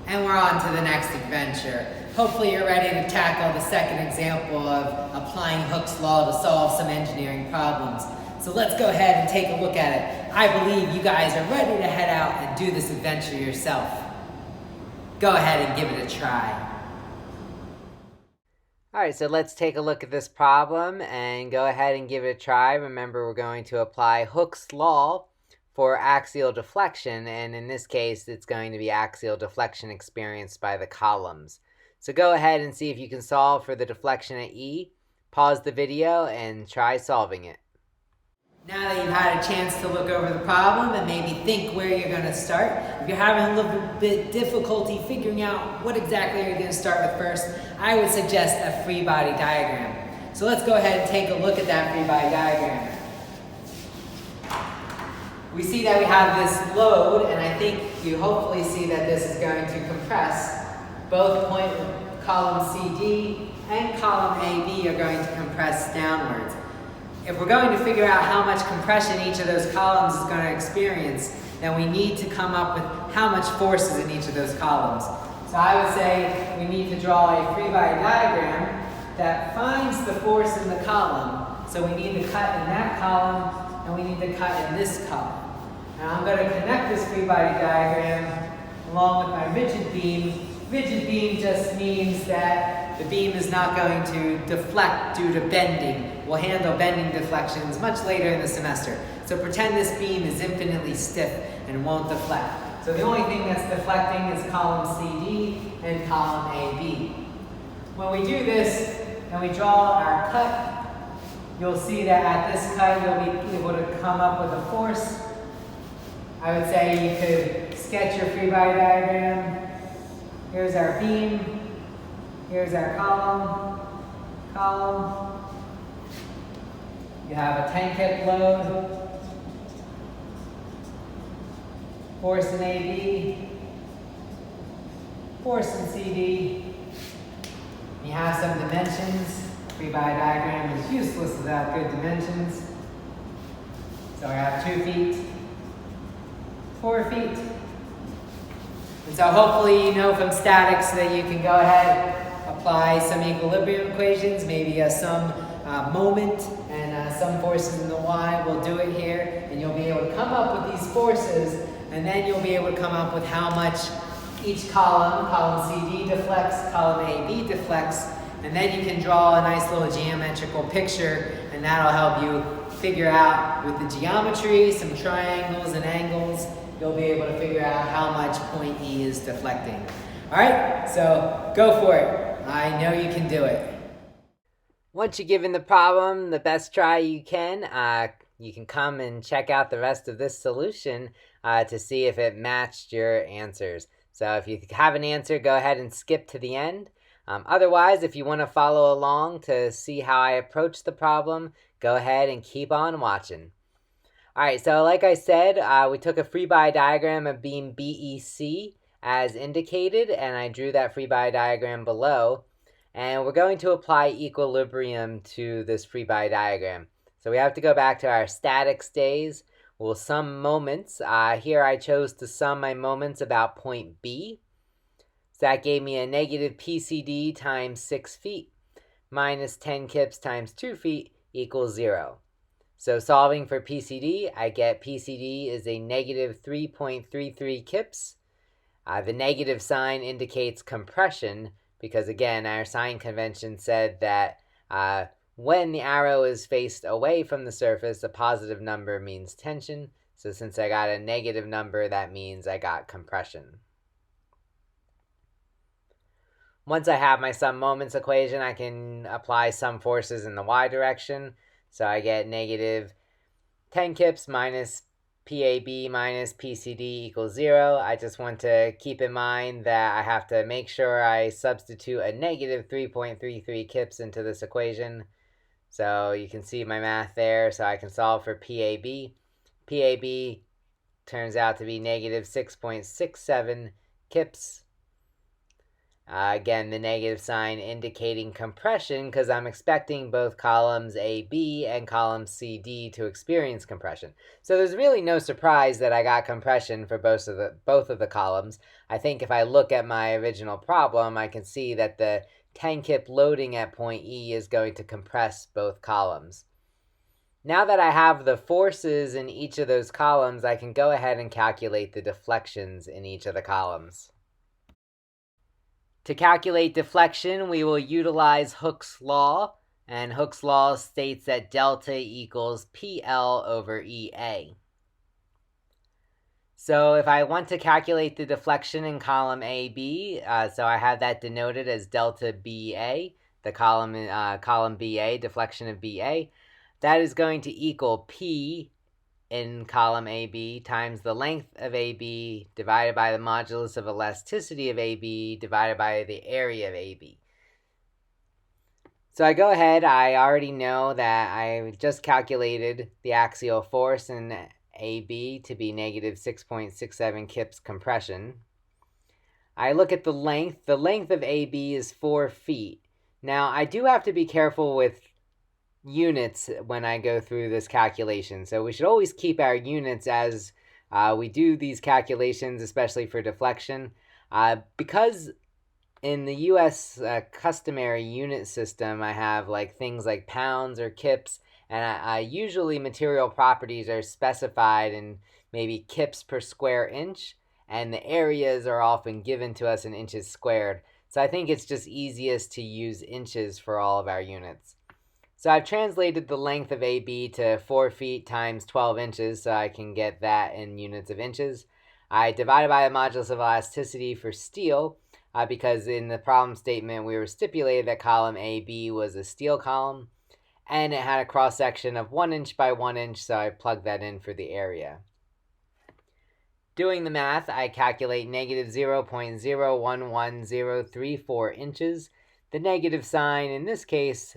And we're on to the next adventure. Hopefully you're ready to tackle the second example of applying Hooke's law to solve some engineering problems. So let's go ahead and take a look at it. I believe you guys are ready to head out and do this adventure yourself. Go ahead and give it a try. Alright, so let's take a look at this problem and go ahead and give it a try. Remember, we're going to apply Hooke's law for axial deflection, and in this case, it's going to be axial deflection experienced by the columns. So go ahead and see if you can solve for the deflection at E. Pause the video and try solving it. Now that you've had a chance to look over the problem and maybe think where you're going to start, if you're having a little bit difficulty figuring out what exactly you're going to start with first, I would suggest a free body diagram. So let's go ahead and take a look at that free body diagram. We see that we have this load, and I think you hopefully see that this is going to compress. Both column CD and column AB are going to compress downwards. If we're going to figure out how much compression each of those columns is going to experience, then we need to come up with how much force is in each of those columns. So I would say we need to draw a free body diagram that finds the force in the column. So we need to cut in that column, and we need to cut in this column. Now I'm going to connect this free body diagram along with my rigid beam. Rigid beam just means that the beam is not going to deflect due to bending. We'll handle bending deflections much later in the semester. So pretend this beam is infinitely stiff and won't deflect. So the only thing that's deflecting is column CD and column AB. When we do this and we draw our cut, you'll see that at this cut you'll be able to come up with a force. I would say you could sketch your free body diagram. Here's our beam. Here's our column. You have a 10 kip load, force in AB, force in CD. You have some dimensions. Free body diagram is useless without good dimensions. So I have 2 feet, 4 feet. And so hopefully you know from statics that you can go ahead, apply some equilibrium equations, maybe some moment and some forces in the Y. We'll do it here, and you'll be able to come up with these forces, and then you'll be able to come up with how much each column CD deflects, column AB deflects, and then you can draw a nice little geometrical picture, and that'll help you figure out with the geometry, some triangles and angles, you'll be able to figure out how much point E is deflecting. All right, so go for it. I know you can do it. Once you're given the problem the best try you can come and check out the rest of this solution to see if it matched your answers. So if you have an answer, go ahead and skip to the end. Otherwise, if you want to follow along to see how I approach the problem, go ahead and keep on watching. Alright, so like I said, we took a free body diagram of beam BEC as indicated, and I drew that free body diagram below. And we're going to apply equilibrium to this free body diagram. So we have to go back to our statics days. We'll sum moments. Here I chose to sum my moments about point B. So that gave me a negative PCD times 6 feet minus 10 kips times 2 feet equals 0. So solving for PCD, I get PCD is a negative 3.33 kips. The negative sign indicates compression because, again, our sign convention said that when the arrow is faced away from the surface, a positive number means tension. So since I got a negative number, that means I got compression. Once I have my sum moments equation, I can apply some forces in the y direction. So I get negative 10 kips minus PAB minus PCD equals 0. I just want to keep in mind that I have to make sure I substitute a negative 3.33 kips into this equation. So you can see my math there. So I can solve for PAB. PAB turns out to be negative 6.67 kips. Again, the negative sign indicating compression because I'm expecting both columns AB and column CD to experience compression. So there's really no surprise that I got compression for both of the columns. I think if I look at my original problem, I can see that the 10 kip loading at point E is going to compress both columns. Now that I have the forces in each of those columns, I can go ahead and calculate the deflections in each of the columns. To calculate deflection, we will utilize Hooke's law, and Hooke's law states that delta equals PL over EA. So if I want to calculate the deflection in column AB, so I have that denoted as delta BA, the column BA, deflection of BA, that is going to equal P in column AB times the length of AB divided by the modulus of elasticity of AB divided by the area of AB. So I go ahead, I already know that I just calculated the axial force in AB to be negative 6.67 kips compression. I look at the length. The length of AB is 4 feet. Now, I do have to be careful with units when I go through this calculation. So we should always keep our units as we do these calculations, especially for deflection. Because in the US customary unit system, I have like things like pounds or kips, and usually material properties are specified in maybe kips per square inch, and the areas are often given to us in inches squared. So I think it's just easiest to use inches for all of our units. So I've translated the length of AB to 4 feet times 12 inches, so I can get that in units of inches. I divided by the modulus of elasticity for steel, because in the problem statement we were stipulated that column AB was a steel column, and it had a cross-section of 1 inch by 1 inch, so I plugged that in for the area. Doing the math, I calculate negative 0.011034 inches. The negative sign in this case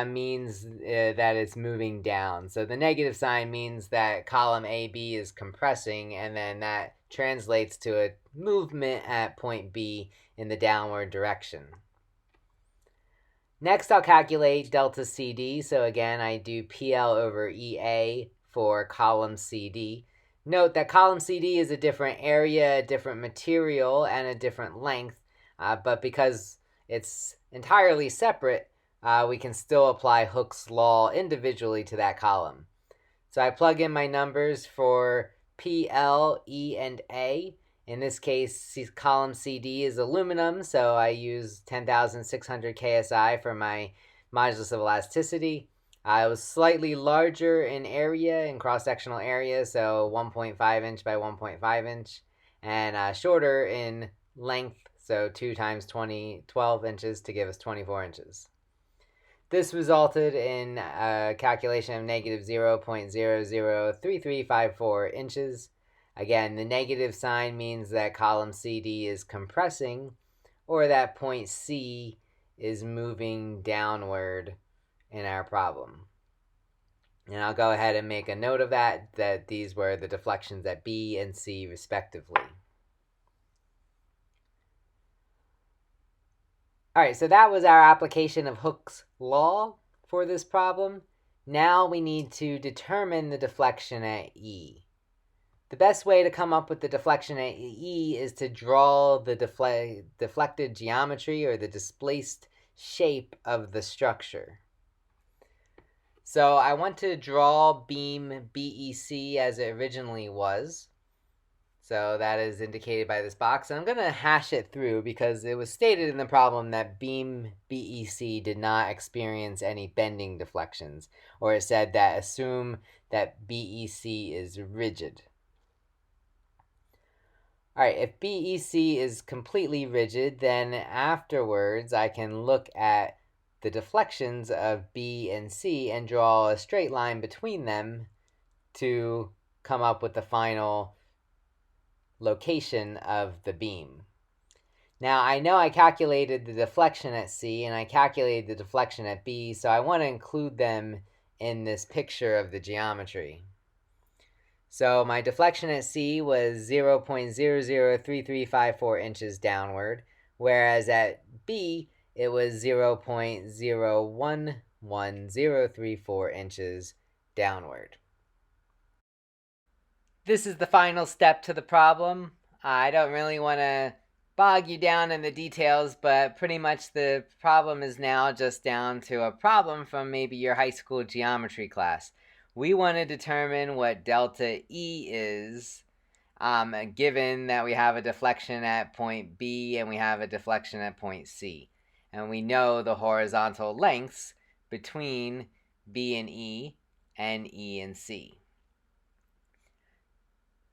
means that it's moving down. So the negative sign means that column AB is compressing, and then that translates to a movement at point B in the downward direction. Next, I'll calculate delta CD. So again, I do PL over EA for column CD. Note that column CD is a different area, a different material, and a different length, but because it's entirely separate, we can still apply Hooke's law individually to that column. So I plug in my numbers for P, L, E, and A. In this case, column CD is aluminum, so I use 10,600 KSI for my modulus of elasticity. It was slightly larger in area, in cross-sectional area, so 1.5 inch by 1.5 inch, and shorter in length, so 2 times 12 inches to give us 24 inches. This resulted in a calculation of negative 0.003354 inches. Again, the negative sign means that column CD is compressing, or that point C is moving downward in our problem. And I'll go ahead and make a note of that these were the deflections at B and C respectively. All right, so that was our application of Hooke's law for this problem. Now we need to determine the deflection at E. The best way to come up with the deflection at E is to draw the deflected geometry or the displaced shape of the structure. So I want to draw beam BEC as it originally was. So that is indicated by this box. And I'm going to hash it through because it was stated in the problem that beam BEC did not experience any bending deflections. Or it said that assume that BEC is rigid. All right, if BEC is completely rigid, then afterwards I can look at the deflections of B and C and draw a straight line between them to come up with the final location of the beam. Now I know I calculated the deflection at C and I calculated the deflection at B, so I want to include them in this picture of the geometry. So my deflection at C was 0.003354 inches downward, whereas at B, it was 0.011034 inches downward. This is the final step to the problem. I don't really want to bog you down in the details, but pretty much the problem is now just down to a problem from maybe your high school geometry class. We want to determine what delta E is, given that we have a deflection at point B and we have a deflection at point C. And we know the horizontal lengths between B and E and C.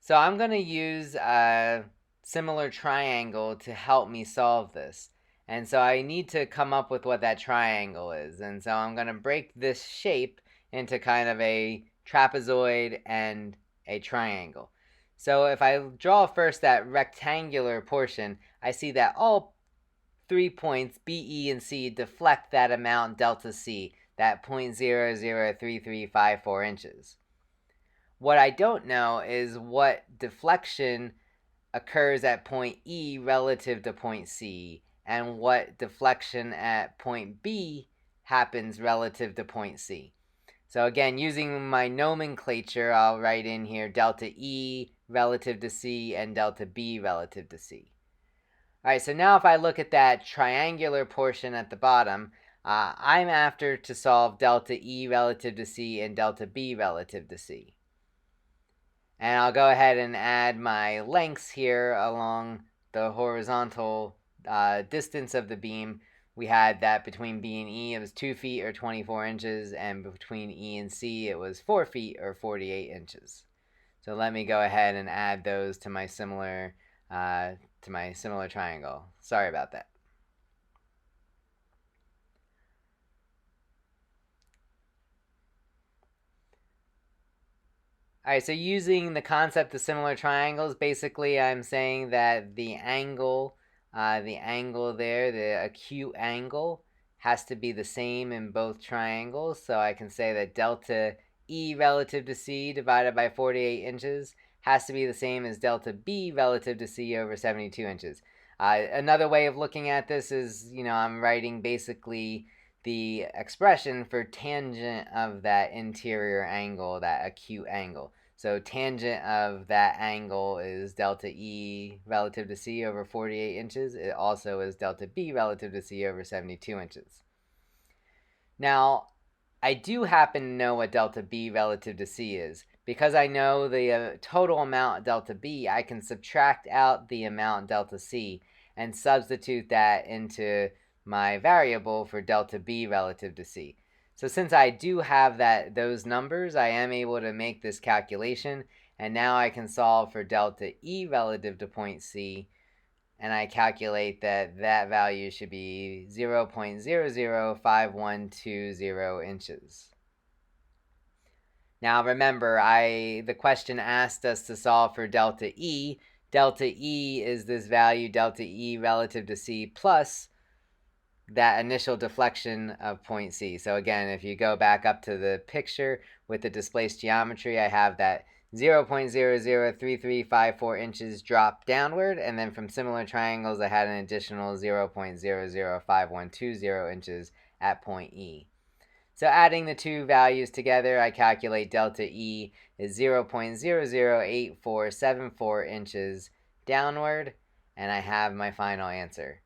So I'm going to use a similar triangle to help me solve this. And so I need to come up with what that triangle is. And so I'm going to break this shape into kind of a trapezoid and a triangle. So if I draw first that rectangular portion, I see that all 3 points, B, E, and C, deflect that amount delta C, that 0.003354 inches. What I don't know is what deflection occurs at point E relative to point C, and what deflection at point B happens relative to point C. So again, using my nomenclature, I'll write in here delta E relative to C and delta B relative to C. All right, so now if I look at that triangular portion at the bottom, I'm after to solve delta E relative to C and delta B relative to C. And I'll go ahead and add my lengths here along the horizontal distance of the beam. We had that between B and E, it was 2 feet or 24 inches, and between E and C, it was 4 feet or 48 inches. So let me go ahead and add those to my similar triangle. Sorry about that. All right, so using the concept of similar triangles, basically I'm saying that the angle there, the acute angle, has to be the same in both triangles. So I can say that delta E relative to C divided by 48 inches has to be the same as delta B relative to C over 72 inches. Another way of looking at this is, I'm writing basically the expression for tangent of that interior angle, that acute angle. So tangent of that angle is delta E relative to C over 48 inches. It also is delta B relative to C over 72 inches. Now, I do happen to know what delta B relative to C is. Because I know the total amount delta B, I can subtract out the amount delta C and substitute that into my variable for delta B relative to C. So since I do have those numbers, I am able to make this calculation, and now I can solve for delta E relative to point C, and I calculate that value should be 0.005120 inches. Now remember, the question asked us to solve for delta E. Delta E is this value, delta E relative to C, plus that initial deflection of point C. So again, if you go back up to the picture with the displaced geometry, I have that 0.003354 inches drop downward, and then from similar triangles, I had an additional 0.005120 inches at point E. So adding the two values together, I calculate delta E is 0.008474 inches downward, and I have my final answer.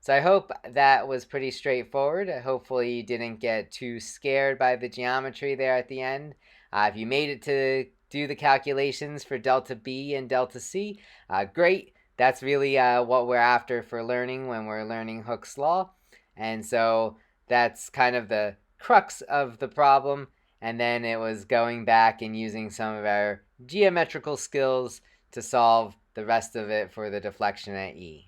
So I hope that was pretty straightforward. Hopefully you didn't get too scared by the geometry there at the end. If you made it to do the calculations for delta B and delta C, great. That's really what we're after for learning when we're learning Hooke's law. And so that's kind of the crux of the problem. And then it was going back and using some of our geometrical skills to solve the rest of it for the deflection at E.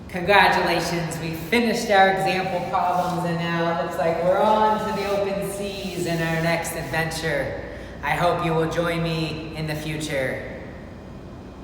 Congratulations, we finished our example problems, and now it looks like we're on to the open seas in our next adventure. I hope you will join me in the future.